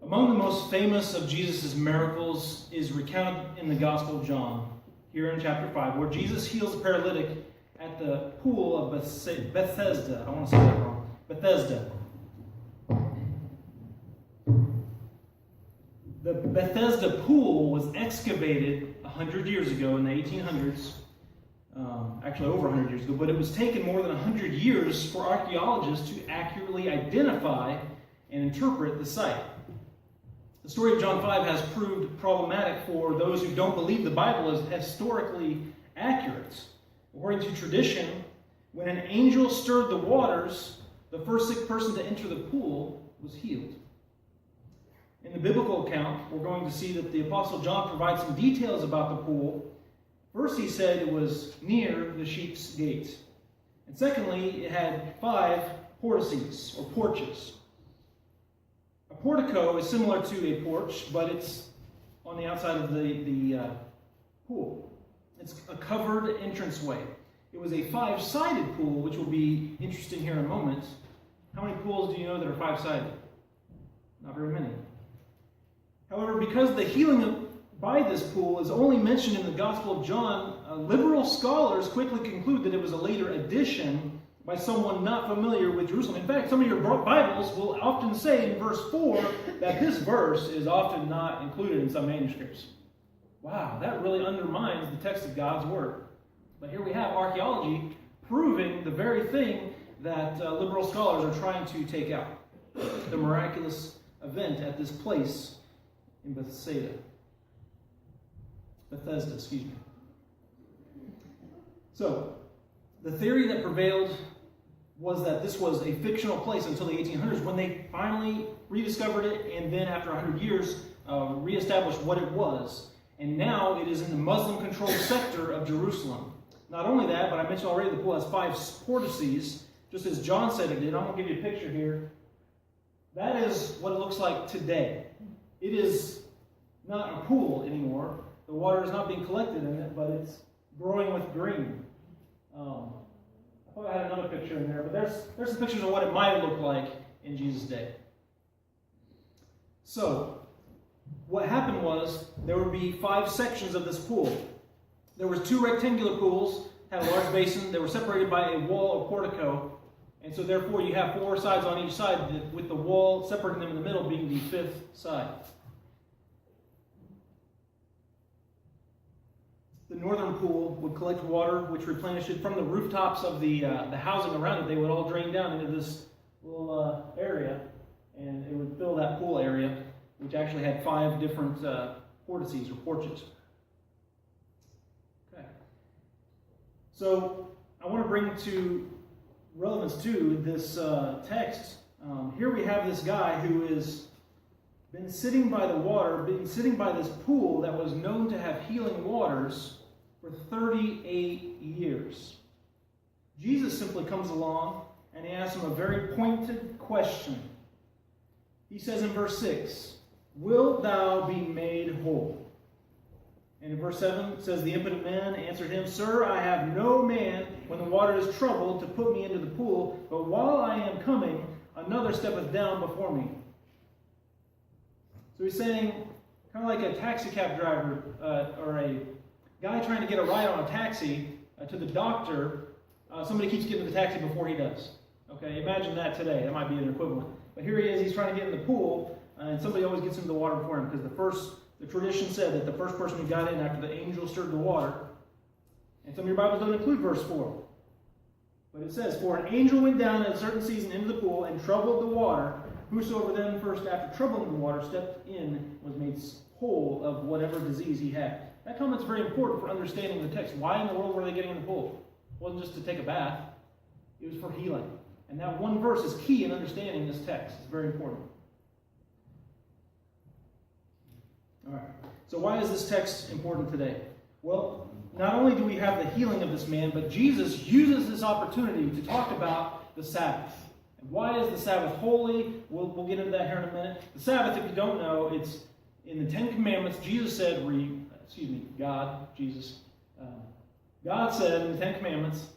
Among the most famous of Jesus' miracles is recounted in the Gospel of John, here in chapter 5, where Jesus heals a paralytic at the pool of Bethesda. I want to say that wrong. Bethesda. The Bethesda pool was excavated 100 years ago in the 1800s. Actually over 100 years ago, but it was taken more than 100 years for archaeologists to accurately identify and interpret the site. The story of John 5 has proved problematic for those who don't believe the Bible is historically accurate. According to tradition, when an angel stirred the waters, the first sick person to enter the pool was healed. In the biblical account, we're going to see that the Apostle John provides some details about the pool. First, he said it was near the sheep's gate. And secondly, it had 5 portices, or porches. A portico is similar to a porch, but it's on the outside of the pool. It's a covered entranceway. It was a 5-sided pool, which will be interesting here in a moment. How many pools do you know that are 5-sided? Not very many. However, because the healing by this pool is only mentioned in the Gospel of John, liberal scholars quickly conclude that it was a later addition by someone not familiar with Jerusalem. In fact, some of your Bibles will often say in verse 4 that this verse is often not included in some manuscripts. Wow, that really undermines the text of God's Word. But here we have archaeology proving the very thing that liberal scholars are trying to take out. The miraculous event at this place in Bethesda, excuse me. So, the theory that prevailed was that this was a fictional place until the 1800s, when they finally rediscovered it and then after 100 years reestablished what it was. And now it is in the Muslim-controlled sector of Jerusalem. Not only that, but I mentioned already the pool has 5 portices, just as John said it did. I'm going to give you a picture here. That is what it looks like today. It is not a pool anymore. The water is not being collected in it, but it's growing with green. I thought I had another picture in there, but there's some pictures of what it might look like in Jesus' day. So, what happened was there would be 5 sections of this pool. There was 2 rectangular pools, had a large basin. They were separated by a wall or portico, and so therefore you have 4 sides on each side, with the wall separating them in the middle being the 5th side. The northern pool would collect water, which replenished it from the rooftops of the housing around it. They would all drain down into this little area, and it would fill that pool area, which actually had 5 different portices or porches. Okay. So I want to bring to relevance to this text. Here we have this guy who has been sitting by the water, been sitting by this pool that was known to have healing waters for 38 years. Jesus simply comes along and he asks him a very pointed question. He says in verse 6, "Wilt thou be made whole?" And in verse 7 it says, "The impotent man answered him, Sir, I have no man when the water is troubled to put me into the pool, but while I am coming, another steppeth down before me." So he's saying, kind of like a taxi cab driver or a guy trying to get a ride on a taxi to the doctor, somebody keeps getting to the taxi before he does. Okay, imagine that today. That might be an equivalent. But here he is, he's trying to get in the pool, and somebody always gets into the water before him, because the tradition said that the first person who got in after the angel stirred the water, and some of your Bibles don't include verse 4. But it says, "For an angel went down at a certain season into the pool and troubled the water. Whosoever then first after troubling the water stepped in was made whole of whatever disease he had." That comment's very important for understanding the text. Why in the world were they getting in the pool? It wasn't just to take a bath. It was for healing. And that one verse is key in understanding this text. It's very important. All right. So why is this text important today? Well, not only do we have the healing of this man, but Jesus uses this opportunity to talk about the Sabbath. And why is the Sabbath holy? We'll get into that here in a minute. The Sabbath, if you don't know, it's in the 10 Commandments. Jesus said, God said in the 10 Commandments,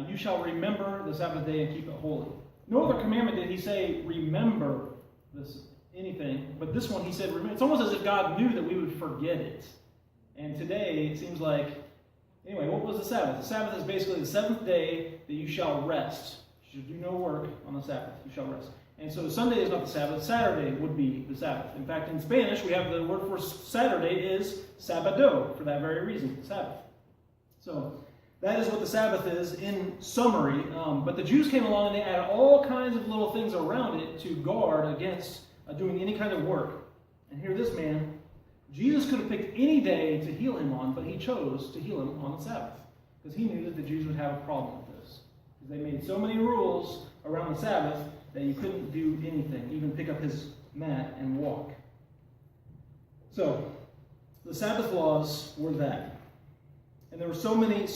"You shall remember the Sabbath day and keep it holy." No other commandment did he say, "Remember this." anything. But this one, he said, it's almost as if God knew that we would forget it. And today, it seems like, anyway, what was the Sabbath? The Sabbath is basically the seventh day that you shall rest. You should do no work on the Sabbath. You shall rest. And so Sunday is not the Sabbath. Saturday would be the Sabbath. In fact, in Spanish, we have the word for Saturday is sábado, for that very reason, Sabbath. So that is what the Sabbath is in summary. But the Jews came along and they added all kinds of little things around it to guard against doing any kind of work. And here this man, Jesus could have picked any day to heal him on, but he chose to heal him on the Sabbath. Because he knew that the Jews would have a problem with this. Because they made so many rules around the Sabbath that you couldn't do anything, even pick up his mat and walk. So, the Sabbath laws were that. And there were so many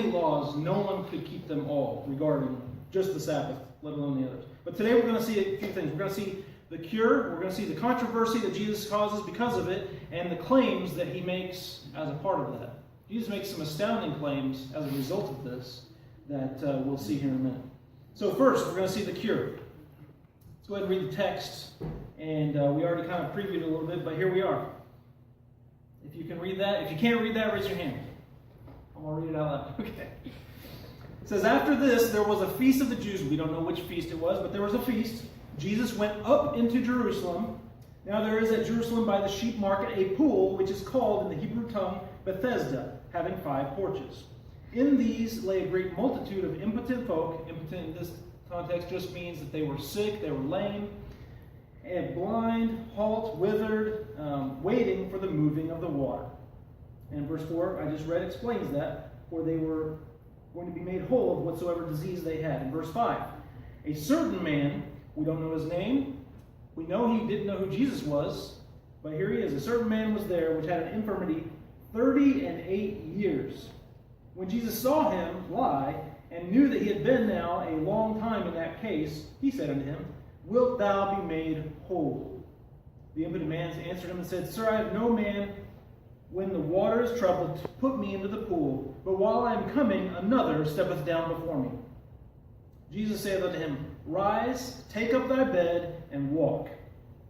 laws, no one could keep them all regarding just the Sabbath, let alone the others. But today we're going to see a few things. We're going to see the cure, we're going to see the controversy that Jesus causes because of it, and the claims that he makes as a part of that. Jesus makes some astounding claims as a result of this that we'll see here in a minute. So first, we're going to see the cure. Let's go ahead and read the text. And we already kind of previewed it a little bit, but here we are. If you can read that. If you can't read that, raise your hand. I'm going to read it out loud. Okay. It says, after this, there was a feast of the Jews. We don't know which feast it was, but there was a feast. Jesus went up into Jerusalem. Now there is at Jerusalem by the sheep market a pool, which is called in the Hebrew tongue Bethesda, having 5 porches. In these lay a great multitude of impotent folk. Impotent in this context just means that they were sick, they were lame, and blind, halt, withered, waiting for the moving of the water. And verse 4, I just read, explains that, for they were going to be made whole of whatsoever disease they had. In verse 5, a certain man, we don't know his name, we know he didn't know who Jesus was, but here he is. A certain man was there which had an infirmity 38 years. When Jesus saw him lie, and knew that he had been now a long time in that case, he said unto him, Wilt thou be made whole? The impotent man answered him and said, Sir, I have no man when the water is troubled to put me into the pool, but while I am coming, another steppeth down before me. Jesus saith unto him, Rise, take up thy bed, and walk.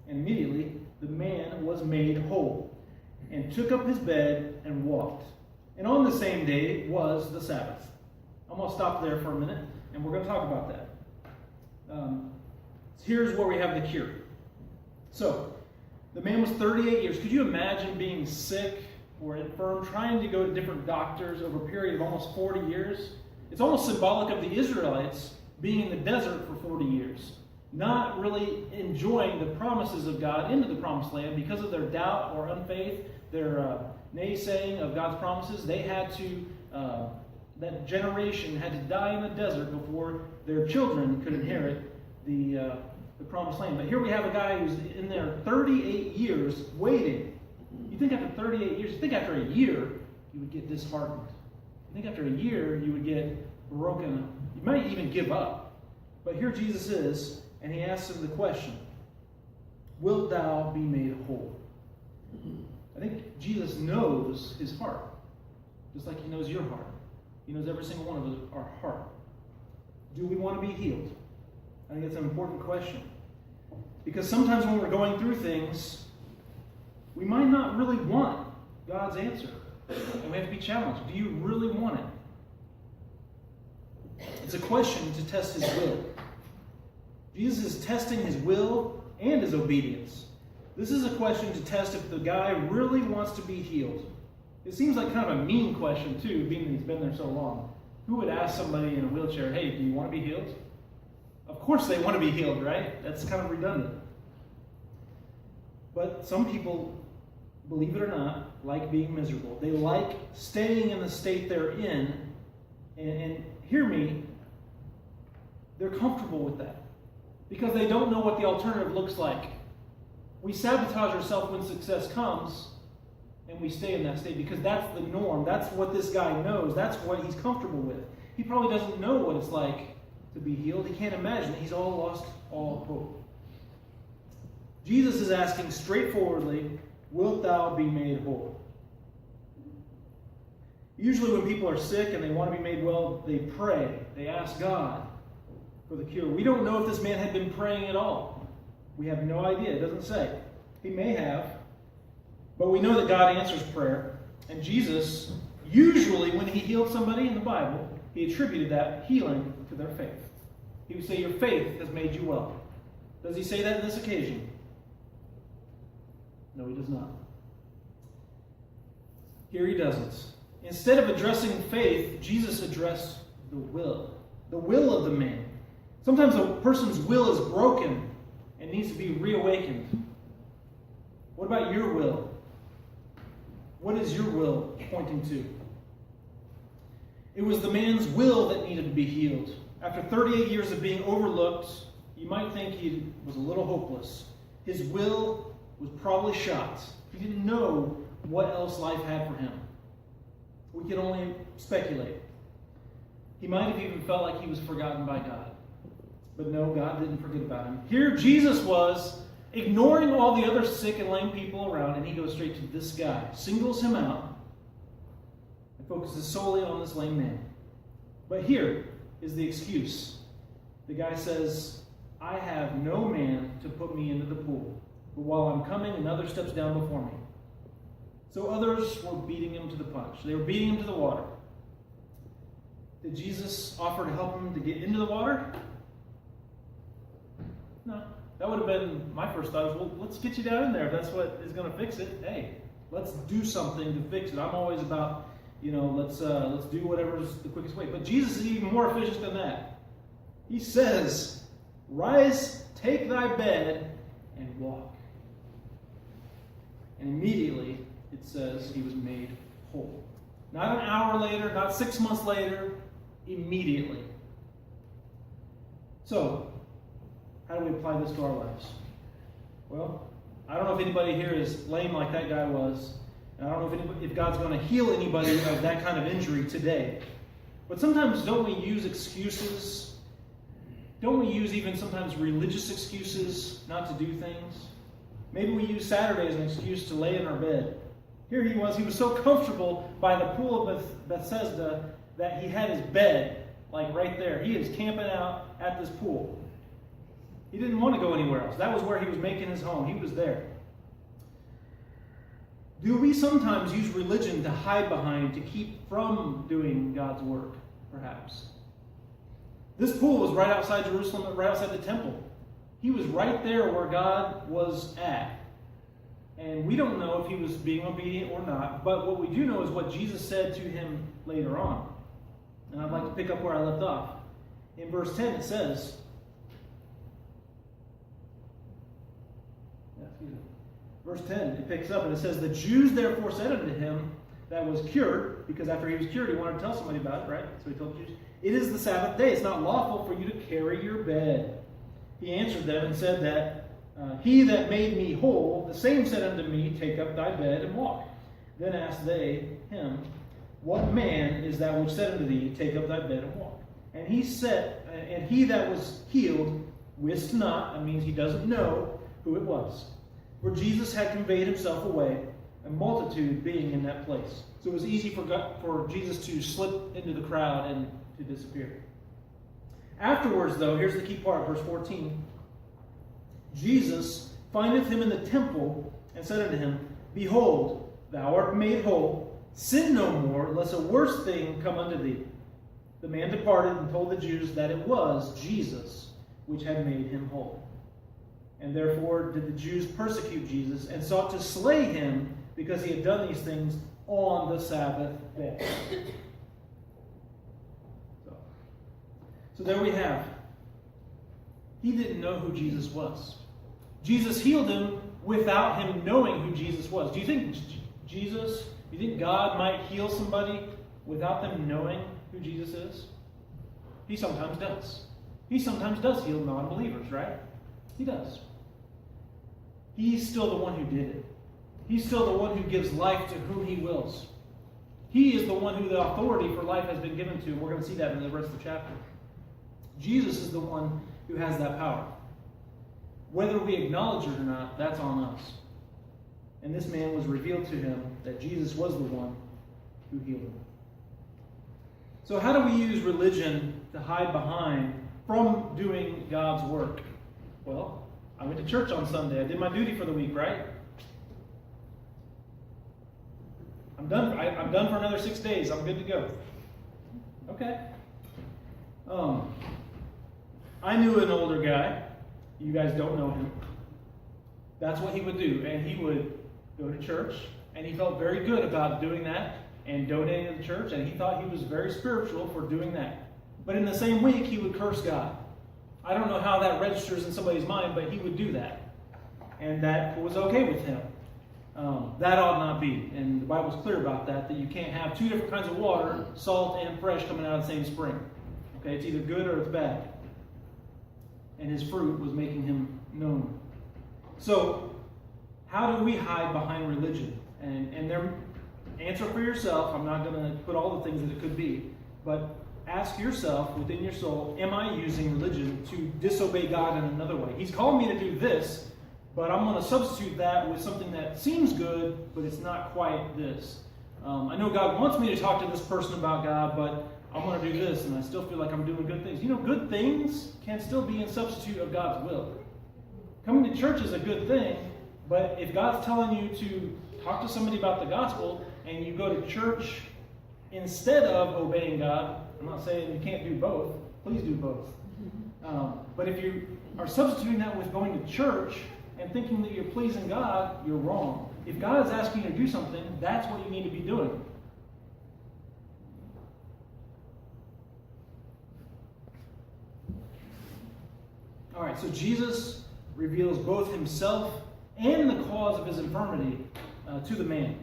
And immediately the man was made whole, and took up his bed and walked. And on the same day was the Sabbath. I'm going to stop there for a minute, and we're going to talk about that. Here's where we have the cure. So, the man was 38 years. Could you imagine being sick or infirm, trying to go to different doctors over a period of almost 40 years? It's almost symbolic of the Israelites being in the desert for 40 years, not really enjoying the promises of God into the promised land because of their doubt or unfaith, their naysaying of God's promises. They had to, that generation had to die in the desert before their children could inherit the promised land. But here we have a guy who's in there 38 years waiting. You think after 38 years, you think after a year, you would get disheartened. You think after a year, you would get broken. You might even give up. But here Jesus is, and he asks him the question, Wilt thou be made whole? I think Jesus knows his heart, just like he knows your heart. He knows every single one of us, our heart. Do we want to be healed? I think that's an important question. Because sometimes when we're going through things, we might not really want God's answer. And we have to be challenged. Do you really want it? It's a question to test his will. Jesus is testing his will and his obedience. This is a question to test if the guy really wants to be healed. It seems like kind of a mean question, too, being that he's been there so long. Who would ask somebody in a wheelchair, hey, do you want to be healed? Of course they want to be healed, right? That's kind of redundant. But some people, believe it or not, like being miserable. They like staying in the state they're in. And hear me, they're comfortable with that. Because they don't know what the alternative looks like. We sabotage ourselves when success comes, and we stay in that state because that's the norm. That's what this guy knows. That's what he's comfortable with. He probably doesn't know what it's like to be healed. He can't imagine it. He's all lost all hope. Jesus is asking straightforwardly, Wilt thou be made whole? Usually when people are sick and they want to be made well, they pray. They ask God for the cure. We don't know if this man had been praying at all. We have no idea. It doesn't say. He may have. But we know that God answers prayer. And Jesus, usually when he healed somebody in the Bible, he attributed that healing to their faith. He would say, your faith has made you well. Does he say that in this occasion? No, he does not. Here he doesn't. Instead of addressing faith, Jesus addressed the will of the man. Sometimes a person's will is broken and needs to be reawakened. What about your will? What is your will pointing to? It was the man's will that needed to be healed. After 38 years of being overlooked, you might think he was a little hopeless. His will was probably shot. He didn't know what else life had for him. We can only speculate. He might have even felt like he was forgotten by God. But no, God didn't forget about him. Here Jesus was, ignoring all the other sick and lame people around, and he goes straight to this guy, singles him out, and focuses solely on this lame man. But here is the excuse. The guy says, I have no man to put me into the pool, but while I'm coming, another steps down before me. So others were beating him to the punch. They were beating him to the water. Did Jesus offer to help him to get into the water? No. That would have been my first thought. Well, let's get you down in there. If that's what is going to fix it, hey, let's do something to fix it. I'm always about, let's do whatever's the quickest way. But Jesus is even more efficient than that. He says, rise, take thy bed, and walk. And immediately, it says he was made whole. Not an hour later, not 6 months later, immediately. So, how do we apply this to our lives? Well, I don't know if anybody here is lame like that guy was. And I don't know if God's going to heal anybody of that kind of injury today. But sometimes don't we use excuses? Don't we use even sometimes religious excuses not to do things? Maybe we use Saturday as an excuse to lay in our bed. Here he was so comfortable by the pool of Bethesda that he had his bed, like right there. He is camping out at this pool. He didn't want to go anywhere else. That was where he was making his home. He was there. Do we sometimes use religion to hide behind, to keep from doing God's work, perhaps? This pool was right outside Jerusalem, right outside the temple. He was right there where God was at. And we don't know if he was being obedient or not, but what we do know is what Jesus said to him later on. And I'd like to pick up where I left off. In verse 10 it says, verse 10, it picks up and it says, the Jews therefore said unto him that was cured, because after he was cured he wanted to tell somebody about it, right? So he told the Jews, it is the Sabbath day, it's not lawful for you to carry your bed. He answered them and said that he that made me whole, the same said unto me, take up thy bed and walk. Then asked they him, what man is that which said unto thee, take up thy bed and walk? And he said, and he that was healed wist not, that means he doesn't know who it was. For Jesus had conveyed himself away, a multitude being in that place. So it was easy for Jesus to slip into the crowd and to disappear. Afterwards, though, here's the key part, verse 14. Jesus findeth him in the temple, and said unto him, behold, thou art made whole. Sin no more, lest a worse thing come unto thee. The man departed and told the Jews that it was Jesus which had made him whole. And therefore did the Jews persecute Jesus, and sought to slay him, because he had done these things on the Sabbath day. So there we have. He didn't know who Jesus was. Jesus healed him without him knowing who Jesus was. Do you think God might heal somebody without them knowing who Jesus is? He sometimes does. He sometimes does heal non-believers, right? He does. He's still the one who did it. He's still the one who gives life to whom he wills. He is the one who the authority for life has been given to. And we're going to see that in the rest of the chapter. Jesus is the one who has that power. Whether we acknowledge it or not, that's on us. And this man was revealed to him that Jesus was the one who healed him. So how do we use religion to hide behind from doing God's work? Well, I went to church on Sunday. I did my duty for the week, right? I'm done. I'm done for another 6 days. I'm good to go. Okay. I knew an older guy. You guys don't know him. That's what he would do. And he would go to church, and he felt very good about doing that and donating to the church, and he thought he was very spiritual for doing that. But in the same week, he would curse God. I don't know how that registers in somebody's mind, but he would do that. And that was okay with him. That ought not be. And the Bible's clear about that you can't have two different kinds of water, salt and fresh, coming out of the same spring. Okay, it's either good or it's bad. And his fruit was making him known. So, how do we hide behind religion? And there, answer for yourself. I'm not going to put all the things that it could be. But ask yourself within your soul, am I using religion to disobey God in another way? He's called me to do this, but I'm going to substitute that with something that seems good, but it's not quite this. I know God wants me to talk to this person about God, but I'm going to do this, and I still feel like I'm doing good things. You know, good things can still be in substitute of God's will. Coming to church is a good thing, but if God's telling you to talk to somebody about the gospel, and you go to church instead of obeying God, I'm not saying you can't do both. Please do both. But if you are substituting that with going to church and thinking that you're pleasing God, you're wrong. If God is asking you to do something, that's what you need to be doing. All right, so Jesus reveals both himself and the cause of his infirmity to the man,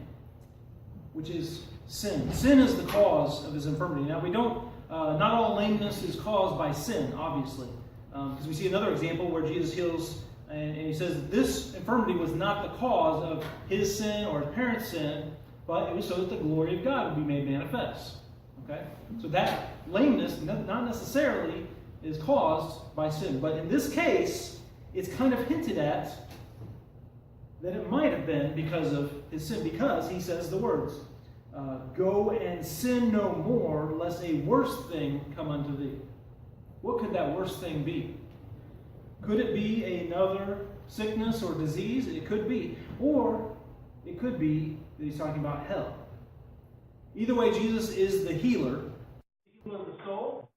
which is sin. Sin is the cause of his infirmity. Now, we don't, not all lameness is caused by sin, obviously. Because we see another example where Jesus heals, and he says that this infirmity was not the cause of his sin or his parents' sin, but it was so that the glory of God would be made manifest. Okay? So that lameness, not necessarily, is caused by sin. But in this case, it's kind of hinted at that it might have been because of his sin, because he says the words, go and sin no more, lest a worse thing come unto thee. What could that worse thing be? Could it be another sickness or disease? It could be. Or it could be that he's talking about hell. Either way, Jesus is the healer. The healer of the soul